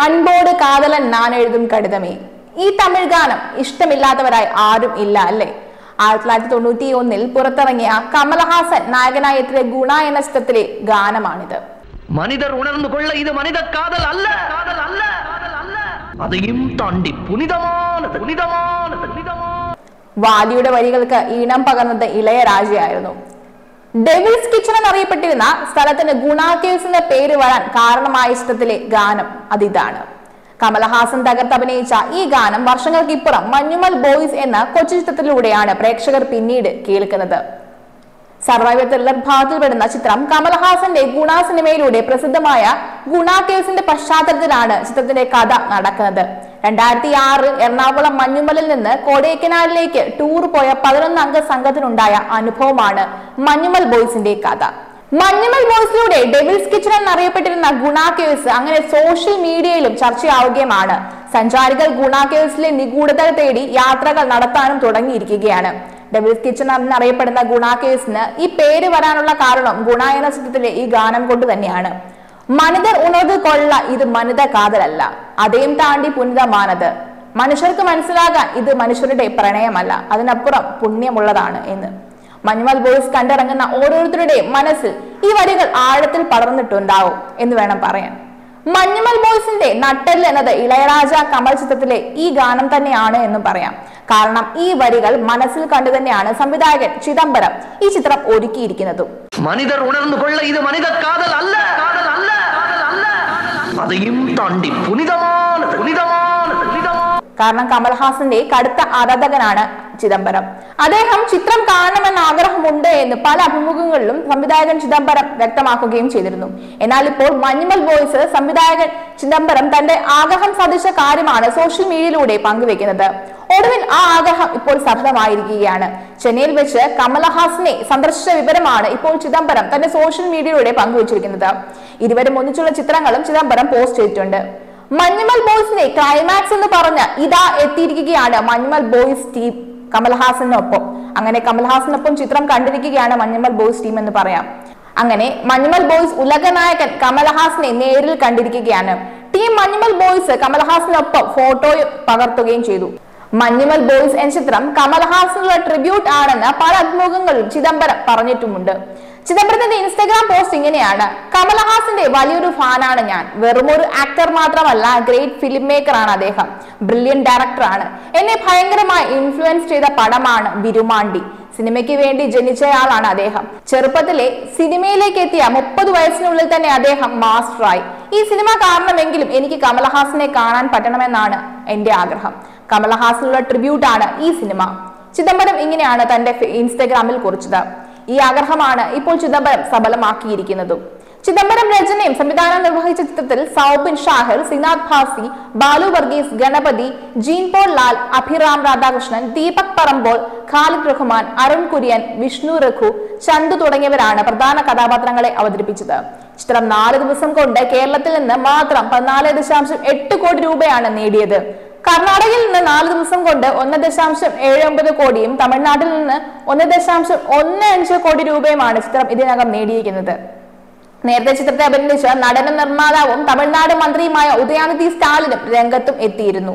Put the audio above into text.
അൻപോട് കാതലൻ ഞാൻ എഴുതും കടിതമേ. ഈ തമിഴ് ഗാനം ഇഷ്ടമില്ലാത്തവരായി ആരും ഇല്ല അല്ലേ? 1991 പുറത്തിറങ്ങിയ കമലഹാസൻ നായകനായി എത്തിയ ഗുണ എന്ന ചിത്രത്തിലെ ഗാനമാണിത്. മനിതർ ഉണർന്നുകൊള്ള ഇത് മനിത കാതൽ അല്ല, അതെയും താണ്ടി പുനിതമാനത്. വാലിയുടെ വരികൾക്ക് ഈണം പകർന്നത് ഇളയരാജയായിരുന്നു. ഡെവിൾസ് കിച്ചൺ എന്നറിയപ്പെട്ടിരുന്ന സ്ഥലത്തിന് ഗുണ കേവ്സ് എന്ന പേര് വരാൻ കാരണമായ ചിത്രത്തിലെ ഗാനം അതിതാണ്. കമലഹാസൻ തകർത്തഭിനയിച്ച ഈ ഗാനം വർഷങ്ങൾക്കിപ്പുറം മഞ്ഞുമൽ ബോയ്സ് എന്ന കൊച്ചു ചിത്രത്തിലൂടെയാണ് പ്രേക്ഷകർ പിന്നീട് കേൾക്കുന്നത്. സർവൈവൽ ത്രില്ലർ ഭാഗത്തിൽപ്പെടുന്ന ചിത്രം കമലഹാസന്റെ ഗുണ സിനിമയിലൂടെ പ്രസിദ്ധമായ ഗുണ കേവ്സിന്റെ പശ്ചാത്തലത്തിലാണ് ചിത്രത്തിന്റെ കഥ നടക്കുന്നത്. 2006 എറണാകുളം മഞ്ഞുമലിൽ നിന്ന് കൊടൈക്കനാലിലേക്ക് ടൂർ പോയ 11 അംഗ സംഘത്തിനുണ്ടായ അനുഭവമാണ് മഞ്ഞുമൽ ബോയ്സിന്റെ കഥ. മഞ്ഞുമൽ ബോയ്സിലൂടെ ഡെവിൾസ് കിച്ചൺ എന്നറിയപ്പെട്ടിരുന്ന ഗുണ കേവ്സ് അങ്ങനെ സോഷ്യൽ മീഡിയയിലും ചർച്ചയാവുകയുമാണ്. സഞ്ചാരികൾ ഗുണ കേവ്സിലെ നിഗൂഢത തേടി യാത്രകൾ നടത്താനും തുടങ്ങിയിരിക്കുകയാണ്. ഡെവിൾസ് കിച്ചൺ എന്നറിയപ്പെടുന്ന ഗുണ കേവ്സിന് ഈ പേര് വരാനുള്ള കാരണം ഗുണ എന്ന ചിത്രത്തിലെ ഈ ഗാനം കൊണ്ട് തന്നെയാണ്. മനിതർ ഉണർന്നു കൊള്ള ഇത് മനിത കാതലല്ല, അതേം താണ്ടി പുനിതമാനത്. മനുഷ്യർക്ക് മനസ്സിലാകാൻ ഇത് മനുഷ്യരുടെ പ്രണയമല്ല, അതിനപ്പുറം പുണ്യമുള്ളതാണ് എന്ന്. മഞ്ഞുമൽ ബോയ്സ് കണ്ടിറങ്ങുന്ന ഓരോരുത്തരുടെയും മനസ്സിൽ ഈ വരികൾ ആഴത്തിൽ പടർന്നിട്ടുണ്ടാവും എന്ന് വേണം പറയാൻ. മഞ്ഞുമൽ ബോയ്സിന്റെ നട്ടെല്ല് എന്നത് ഇളയരാജ കമൽ ചിത്രത്തിലെ ഈ ഗാനം തന്നെയാണ് എന്നും പറയാം. കാരണം ഈ വരികൾ മനസ്സിൽ കണ്ടു തന്നെയാണ് സംവിധായകൻ ചിദംബരം ഈ ചിത്രം ഒരുക്കിയിരിക്കുന്നതും. മനിതർ ഉണർന്നുകൊള്ള ഇത് മനിത കാതൽ അല്ല, അതെയും താണ്ടി പുനിതമാനത്. കാരണം കമൽഹാസന്റെ കടുത്ത ആരാധകനാണ് ചിദംബരം. അദ്ദേഹം ചിത്രം കാണണമെന്ന ആഗ്രഹമുണ്ട് എന്ന് പല അഭിമുഖങ്ങളിലും സംവിധായകൻ ചിദംബരം വ്യക്തമാക്കുകയും ചെയ്തിരുന്നു. എന്നാൽ ഇപ്പോൾ മഞ്ഞുമൽ ബോയ്സ് സംവിധായകൻ ചിദംബരം തന്റെ ആഗ്രഹം സാധിച്ച കാര്യമാണ് സോഷ്യൽ മീഡിയയിലൂടെ പങ്കുവെക്കുന്നത്. ഒടുവിൽ ആ ആഗ്രഹം ഇപ്പോൾ സഫലമായിരിക്കുകയാണ്. ചെന്നൈയിൽ വെച്ച് കമലഹാസനെ സന്ദർശിച്ച വിവരമാണ് ഇപ്പോൾ ചിദംബരം തന്റെ സോഷ്യൽ മീഡിയയിലൂടെ പങ്കുവച്ചിരിക്കുന്നത്. ഇരുവരും ഒന്നിച്ചുള്ള ചിത്രങ്ങളും ചിദംബരം പോസ്റ്റ് ചെയ്തിട്ടുണ്ട്. മഞ്ഞുമൽ ബോയ്സിന്റെ ക്ലൈമാക്സ് എന്ന് പറഞ്ഞ് ഇതാ എത്തിയിരിക്കുകയാണ് മഞ്ഞുമൽ ബോയ്സ് ടീം കമൽഹാസനൊപ്പം. അങ്ങനെ കമൽഹാസനൊപ്പം ചിത്രം കണ്ടിരിക്കുകയാണ് മഞ്ഞുമൽ ബോയ്സ് ടീം എന്ന് പറയാം. അങ്ങനെ മഞ്ഞുമൽ ബോയ്സ് ഉലകനായകൻ കമൽഹാസനെ നേരിൽ കണ്ടിരിക്കുകയാണ്. ടീം മഞ്ഞുമൽ ബോയ്സ് കമൽഹാസനൊപ്പം ഫോട്ടോ പകർത്തുകയും ചെയ്തു. മഞ്ഞുമൽ ബോയ്സ് എന്ന ചിത്രം കമൽഹാസനുള്ള ട്രിബ്യൂട്ട് ആണെന്ന് പല അഭിമുഖങ്ങളിലും ചിദംബരം പറഞ്ഞിട്ടുമുണ്ട്. ചിദംബരത്തിന്റെ ഇൻസ്റ്റാഗ്രാം പോസ്റ്റ് ഇങ്ങനെയാണ്: കമൽഹാസന്റെ വലിയൊരു ഫാനാണ് ഞാൻ. വെറുമൊരു ആക്ടർ മാത്രമല്ല, ഗ്രേറ്റ് ഫിലിം മേക്കർ ആണ് അദ്ദേഹം. ബ്രില്യൻ ഡയറക്ടറാണ്. എന്നെ ഭയങ്കരമായി ഇൻഫ്ലുവൻസ് ചെയ്ത പടമാണ് വിരുമാണ്ടി. സിനിമയ്ക്ക് വേണ്ടി ജനിച്ചയാളാണ് അദ്ദേഹം. ചെറുപ്പത്തിലെ സിനിമയിലേക്ക് എത്തിയ 30 വയസ്സിനുള്ളിൽ തന്നെ അദ്ദേഹം മാസ്റ്ററായി. ഈ സിനിമ കാരണമെങ്കിലും എനിക്ക് കമൽഹാസനെ കാണാൻ പറ്റണമെന്നാണ് എന്റെ ആഗ്രഹം. കമൽഹാസനുള്ള ട്രിബ്യൂട്ടാണ് ഈ സിനിമ. ചിദംബരം ഇങ്ങനെയാണ് തന്റെ ഇൻസ്റ്റാഗ്രാമിൽ കുറിച്ചത്. ഈ ആഗ്രഹമാണ് ഇപ്പോൾ ചിദംബരം സഫലമാക്കിയിരിക്കുന്നതും. ചിദംബരം രചനയും സംവിധാനം നിർവഹിച്ച ചിത്രത്തിൽ സൗബിൻ ഷാഹിർ, സിനാദ് ഭാസി, ബാലു വർഗീസ്, ഗണപതി, ജീൻ പോൾ ലാൽ, അഭിറാം രാധാകൃഷ്ണൻ, ദീപക് പറമ്പോൾ, ഖാലിദ് റഹ്മാൻ, അരുൺ കുര്യൻ, വിഷ്ണു രഘു, ചന്തു തുടങ്ങിയവരാണ് പ്രധാന കഥാപാത്രങ്ങളെ അവതരിപ്പിച്ചത്. ചിത്രം 4 ദിവസം കൊണ്ട് കേരളത്തിൽ നിന്ന് മാത്രം 14.8 കോടി രൂപയാണ് നേടിയത്. കർണാടകയിൽ നിന്ന് 4 ദിവസം കൊണ്ട് 1.79 കോടിയും തമിഴ്നാട്ടിൽ നിന്ന് 1.15 കോടി രൂപയുമാണ് ചിത്രം ഇതിനകം നേടിയിരിക്കുന്നത്. നേരത്തെ ചിത്രത്തെ അഭിനന്ദിച്ച് നടനും നിർമ്മാതാവും തമിഴ്നാട് മന്ത്രിയുമായ ഉദയനിധി സ്റ്റാലിനും രംഗത്തും എത്തിയിരുന്നു.